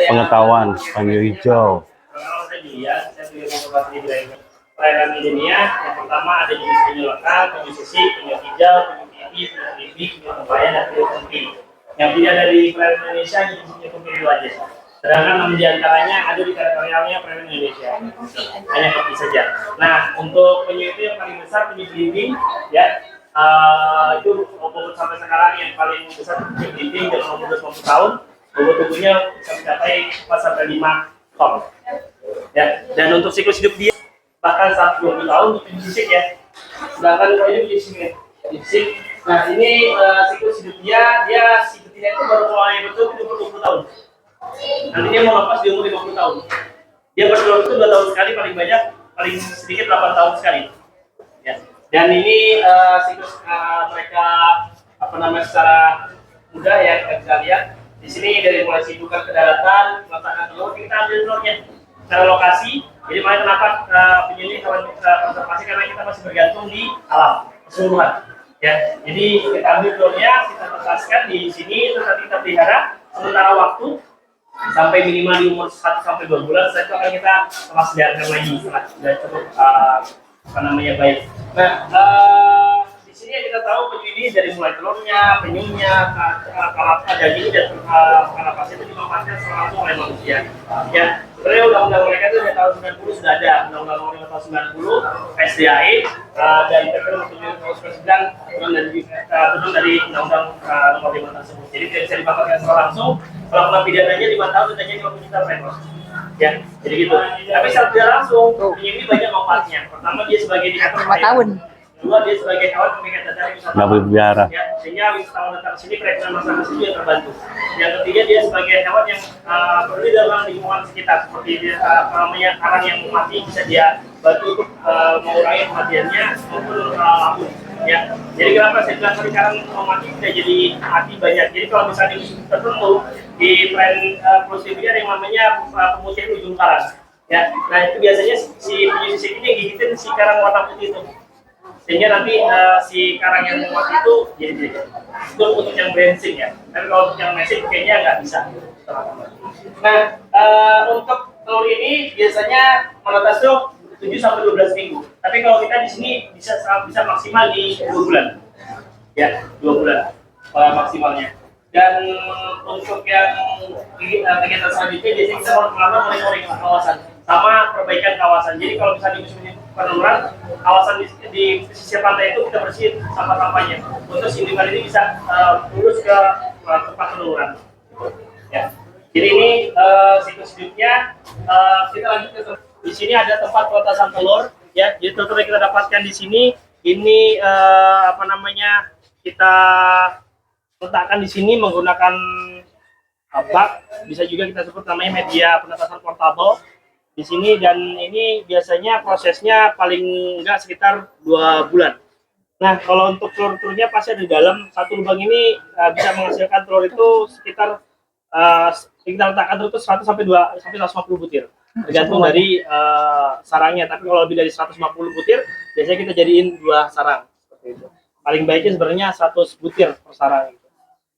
pengetahuan penyu hijau. Perairan Indonesia yang pertama ada jenis penyu lokal, penyu sisik, penyu hijau, penyu pipih, penyu bibik, penyu tempayan, dan penyu putih. Yang tidak ada di perairan Indonesia hanya penyu pipih aja. Sedangkan 6 diantaranya ada di teritorialnya perairan Indonesia. Hanya kopi saja. Nah, untuk penyu itu yang paling besar penyu belimbing, ya. Itu bobot sampai sekarang yang paling besar penyu belimbing dengan umur 20 tahun. Bobot tubuhnya bisa mencapai 4 sampai 5 ton. Ya. Dan untuk siklus hidup dia bahkan sampai 20 tahun untuk penyu sisik ya. Sedangkan kalau ini penyu sisik. Nah, ini siklus hidup dia si betina itu baru mulai bertelur di umur 20 tahun. Nanti dia mau lepas di umur 50 tahun. Dia bertelur itu 2 tahun sekali paling banyak, paling sedikit 8 tahun sekali. Ya. Dan ini siklus mereka secara mudah ya kita bisa lihat. Di sini dari mulai sibukan ke daratan, meletakkan telur, kita ambil telurnya secara lokasi. Jadi makanya kenapa penyu ini hewan konservasi karena kita masih bergantung di alam keseluruhan. Ya, jadi kita ambil telurnya, kita tetaskan di sini, terus nanti kita pelihara sementara waktu sampai minimal di umur 1 sampai 2 bulan. Setelah itu akan kita lepas liarkan lagi setelah sudah cukup baik. Nah, di sini kita tahu penyu ini dari mulai telurnya, penyunya, daging dan kalapasnya itu dimanfaatkan langsung oleh manusia. Ya, sebenarnya undang-undang mereka itu dari tahun 90 sudah ada, undang-undang nomor tahun 90 SDAE dan PP nomor 7/99 turun dari undang-undang nomor 5 tersebut. Jadi tidak bisa dimanfaatkan secara langsung. Kalau kena pidananya 5 tahun dan 50 juta per ekor. Ya, jadi gitu. Tapi secara tidak langsung, penyu ini banyak manfaatnya. Pertama dia sebagai indikator 5 tahun. Kedua dia sebagai hewan pemikat dasar wisata. Nggak berbiara. Ya, sehingga wisatawan datang ke sini perekonomian masyarakat juga terbantu. Yang ketiga dia sebagai hewan yang peduli dalam lingkungan sekitar seperti karang yang mati bisa dia bantu untuk mengurangi kematiannya maupun lampung. Ya, jadi kenapa saya bilang tadi karang mati tidak jadi mati banyak. Jadi kalau misalnya di musim tertentu di tren Prosibia yang namanya pemutihan ujung karang. Ya, nah itu biasanya si penyu sisik ini gigitin si karang warna putih itu. Sehingga nanti si karang yang mati itu jadi itu untuk yang branching ya. Tapi kalau untuk yang mesik kayaknya nggak bisa. Nah, untuk telur ini biasanya menetas tuh 7 sampai 12 minggu. Tapi kalau kita di sini bisa maksimal di 2 bulan. Ya, 2 bulan maksimalnya. Dan untuk yang kegiatan selanjutnya biasanya kita melakukan monitoring kawasan sama perbaikan kawasan. Jadi kalau misalnya di musim peneluran, kawasan di pesisir pantai itu kita bersihin sampah-sampahnya untuk si ikan ini bisa lurus ke tempat peneluran. Ya. Jadi ini siklus hidupnya. Kita lanjut ke di sini ada tempat peletasan telur. Ya, jadi telur yang kita dapatkan di sini ini kita letakkan di sini menggunakan bak, bisa juga kita sebut namanya media penetasan portable di sini, dan ini biasanya prosesnya paling enggak sekitar 2 bulan. Nah, kalau untuk telur-telurnya pasti ada di dalam satu lubang ini bisa menghasilkan telur itu sekitar kita letakkan telur itu 100 sampai 150 butir, tergantung dari sarangnya. Tapi kalau lebih dari 150 butir, biasanya kita jadiin 2 sarang seperti itu. Paling baiknya sebenarnya 100 butir per sarang.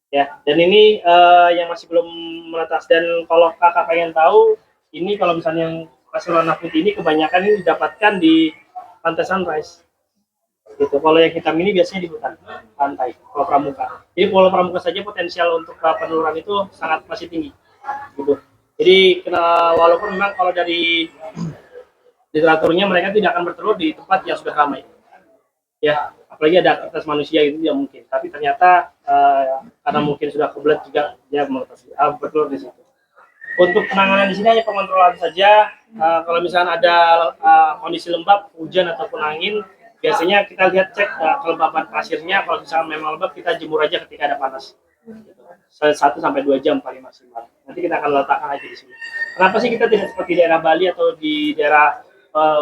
Ya, dan ini yang masih belum menetas. Dan kalau kakak pengen tahu, ini kalau misalnya yang pasir warna putih ini kebanyakan ini didapatkan di pantai Sunrise. Gitu. Kalau yang hitam ini biasanya di hutan pantai, Pulau Pramuka. Jadi Pulau Pramuka saja potensial untuk peneluran itu sangat masih tinggi. Gitu. Jadi walaupun memang kalau dari literaturnya mereka tidak akan bertelur di tempat yang sudah ramai. Ya, apalagi ada aktivitas manusia itu tidak mungkin. Tapi ternyata karena mungkin sudah kebelet juga dia bertelur di situ. Untuk penanganan di sini hanya pengontrolan saja. Kalau misalnya ada kondisi lembab, hujan ataupun angin, biasanya kita lihat cek kelembaban pasirnya. Kalau misalnya memang lembab, kita jemur aja ketika ada panas. 1 sampai 2 jam paling maksimal. Nanti kita akan letakkan aja di sini. Kenapa sih kita tidak seperti daerah Bali atau di daerah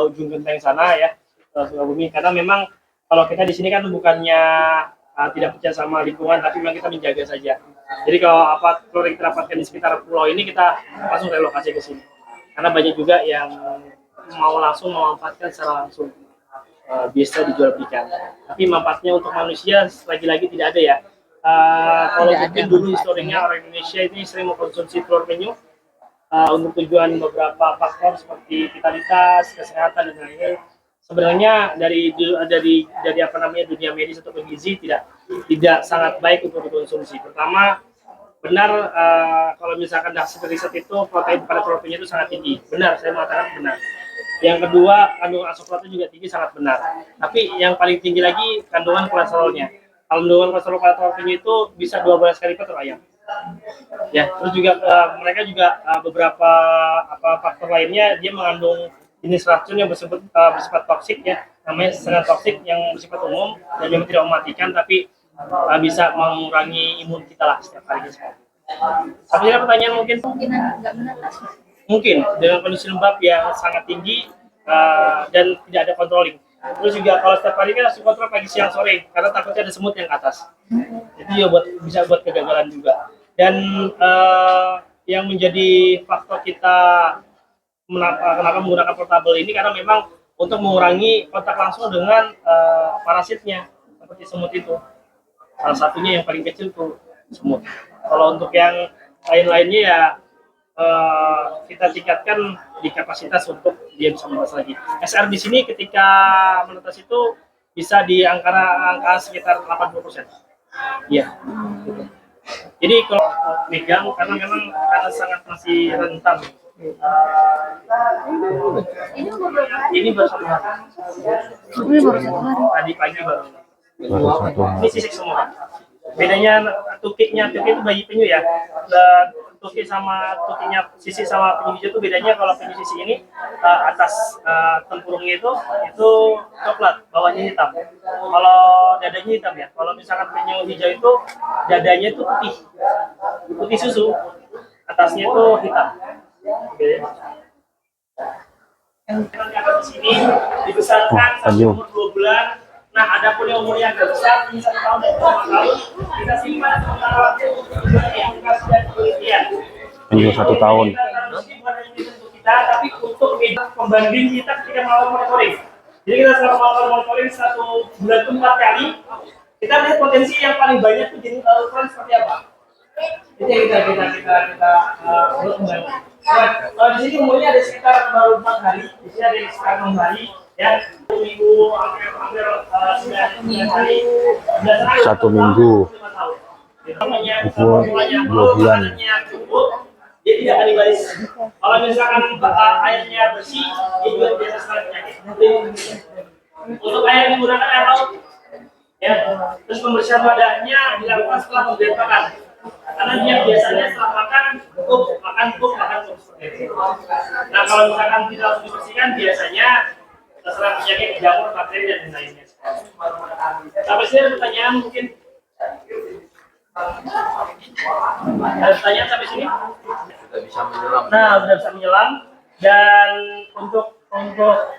ujung genteng sana ya, Sukabumi? Karena memang kalau kita di sini kan bukannya tidak percaya sama lingkungan, tapi memang kita menjaga saja. Jadi kalau telur yang kita dapatkan di sekitar pulau ini, kita langsung relokasi ke sini. Karena banyak juga yang mau langsung memanfaatkan secara langsung, bisa dijual belikan. Tapi manfaatnya untuk manusia lagi-lagi tidak ada ya. Kalau mungkin dulu historinya orang Indonesia ini sering mengkonsumsi telur penyu, untuk tujuan beberapa faktor seperti vitalitas, kesehatan dan lain-lain. Sebenarnya dari apa namanya dunia medis atau gizi tidak sangat baik untuk dikonsumsi. Pertama, benar kalau misalkan hasil riset itu protein pada proteinnya itu sangat tinggi. Benar, saya mengatakan benar. Yang kedua, kandungan asam juga tinggi, sangat benar. Tapi yang paling tinggi lagi kandungan kolesterolnya. Kandungan kolesterol pada proteinnya itu bisa 12 kali lipat ayam. Ya, terus juga mereka juga beberapa faktor lainnya dia mengandung jenis racun yang bersifat toksik ya, namanya sengat toksik yang bersifat umum dan yang tidak mematikan tapi bisa mengurangi imun kita lah setiap hari. Tapi ada pertanyaan mungkin? Mungkin dengan kondisi lembab yang sangat tinggi dan tidak ada controlling. Terus juga kalau setiap hari kan harus kontrol pagi siang sore karena takutnya ada semut yang ke atas. Jadi ya bisa buat kegagalan juga. Dan yang menjadi faktor kita kenapa menggunakan portable ini karena memang untuk mengurangi kontak langsung dengan parasitnya seperti semut itu. Salah satunya yang paling kecil tuh semut. Kalau untuk yang lain-lainnya ya kita tingkatkan di kapasitas untuk dia bisa menetas lagi. SR di sini ketika menetas itu bisa di angka sekitar 80%. Iya. Jadi kalau megang karena sangat masih rentan. Ini baru 1 hari. Tadi pagi baru. Ini sisik semua. Bedanya tukiknya itu bayi penyu ya. Tukik sama tukiknya sisi sama penyu hijau itu bedanya kalau penyu sisi ini atas tempurungnya itu coklat, bawahnya hitam. Kalau dadanya hitam ya. Kalau misalkan penyu hijau itu dadanya itu putih susu, atasnya itu hitam. Oke. Yang di sini dibesarkan sampai umur 2 bulan. Nah, ada pun yang umurnya agak besar, ini 1 tahun dan 2 tahun, kita simpan sementara waktu untuk yang dan penelitian. Penyu 1 tahun. Kita, tapi untuk pembanding kita ketika melakukan monitoring. Jadi kita selalu melakukan monitoring 1 bulan itu 4 kali. Kita lihat potensi yang paling banyak itu jenis ukuran seperti apa. Jadi kita buat kembali. Nah, di sini umurnya ada sekitar baru 4 hari, di sini ada sekitar 6 hari. Ya, 1 minggu hampir 9 hari. 1 minggu. Umur 2 bulan. Dia tidak kanibalis. Kalau misalkan airnya bersih, dia juga biasa sekali penyakit. Untuk air yang digunakan air laut, ya. Terus pembersihan wadahnya dilakukan setelah pemberian pakan. Karena dia biasanya setelah makan cukup. Nah, kalau misalkan tidak harus dibersihkan, biasanya terserah penyakit jamur, bakteri dan lainnya. Sampai sini ada pertanyaan mungkin? Ada pertanyaan sampai sini? Sudah bisa menyelam. Nah, sudah bisa menyelam dan untuk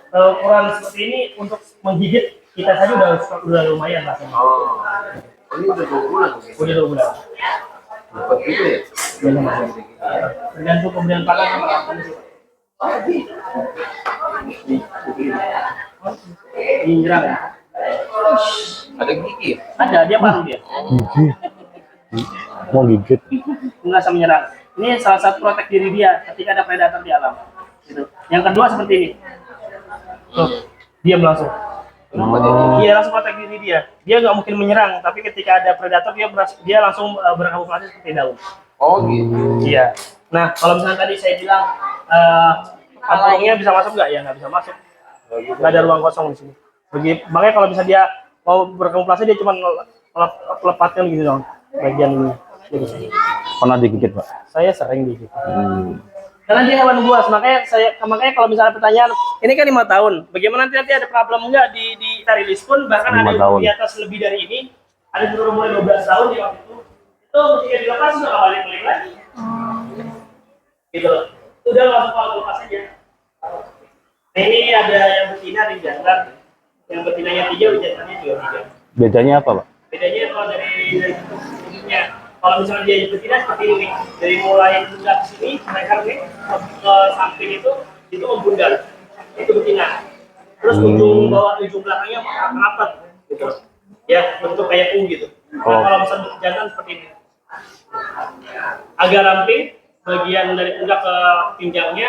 ukuran seperti ini untuk menggigit kita saja udah lumayan lah. Oh, ini udah 2 bulan. Udah 2 bulan. Dapat juga ya? Tergantung pemberian pakan sama kondisi. Nyerang. Ada gigi ya? Ada, dia paru dia. Gigit. Mau gigit. Merasa menyerang. Ini salah satu protek diri dia ketika ada predator di alam. Gitu. Yang kedua seperti ini. Tuh, diam langsung. Dia langsung protek diri dia. Dia nggak mungkin menyerang, tapi ketika ada predator dia langsung berkamuflase seperti daun. Oh gitu. Iya. Nah, kalau misalnya tadi saya bilang kantongnya bisa masuk nggak? Ya nggak bisa masuk. Nggak ada ruang kosong di sini. Makanya kalau bisa dia mau berkamuflase dia cuma melepatkan gitu dong bagian ini. Gitu. Pernah digigit, Pak? Saya sering digigit. Karena dia hewan buas, makanya kalau misalnya pertanyaan, ini kan 5 tahun, bagaimana nanti ada problem nggak di rilis pun, bahkan ada yang di atas lebih dari ini, ada yang umur 12 tahun di waktu itu ketika dilepas sudah nggak balik lagi. Gitu, udah langsung kalau lepas aja. Nah, ini ada yang betina, ada yang jantan, yang betinanya 3, jantannya juga 3. Bedanya apa, Pak? Bedanya kalau dari bentuknya. Kalau misalnya dia betina seperti ini, dari mulai pundak sini, mereka nih ke samping itu membundar, itu betina. Terus ujung belakangnya rapat, gitu. Ya, bentuk kayak U gitu. Nah, kalau misalnya jantan seperti ini, agak ramping, bagian dari pundak ke pinggangnya,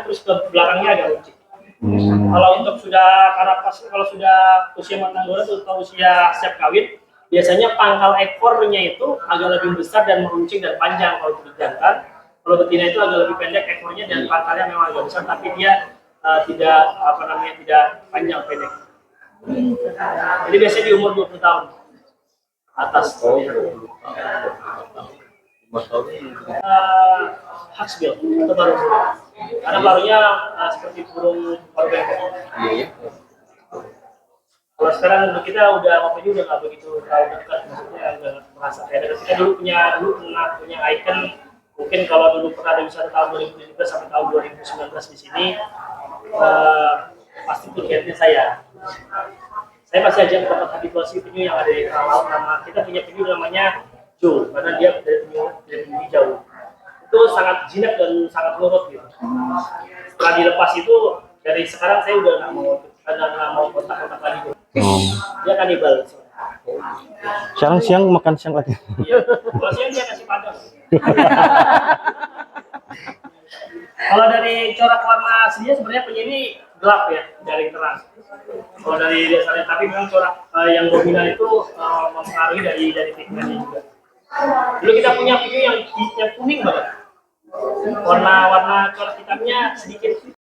terus ke belakangnya agak runcing. Hmm. Kalau untuk sudah karapas, kalau sudah usia matang dulu atau usia siap kawin, biasanya pangkal ekornya itu agak lebih besar dan meruncing dan panjang kalau untuk jantan. Kalau betina itu agak lebih pendek ekornya dan pangkalnya memang agak besar, tapi dia tidak tidak panjang pendek. Jadi biasanya di umur 20 tahun atas. Mas tahu nih. Haksbil atau baru, karena barunya seperti burung paruh bengkok. Iya, iya. Kalau sekarang untuk kita udah apa udah nggak begitu terlalu dekat, maksudnya nggak merasa kayak ada. Kita dulu pernah punya icon, mungkin kalau dulu pernah ada wisata tahun 2017 sampai tahun 2019 di sini, pasti tiketnya saya masih ajak dapat habituasi penyu yang ada di laut. Nama kita punya penyu namanya Joe, karena dia dari penyu hijau itu sangat jinak dan sangat nurut gitu. Setelah dilepas itu, dari sekarang saya udah nggak mau kontak-kontak lagi gitu. Oh. Dia kanibal. Sekarang siang makan siang lagi. Iya, kalau siang dia kasih padang. Kalau dari corak warna aslinya sebenarnya penyu ini gelap ya, dari terang. Kalau dari dasarnya, tapi memang corak yang dominan itu mempengaruhi dari pigmennya juga. Dulu kita punya penyu yang kuning banget. Warna corak hitamnya sedikit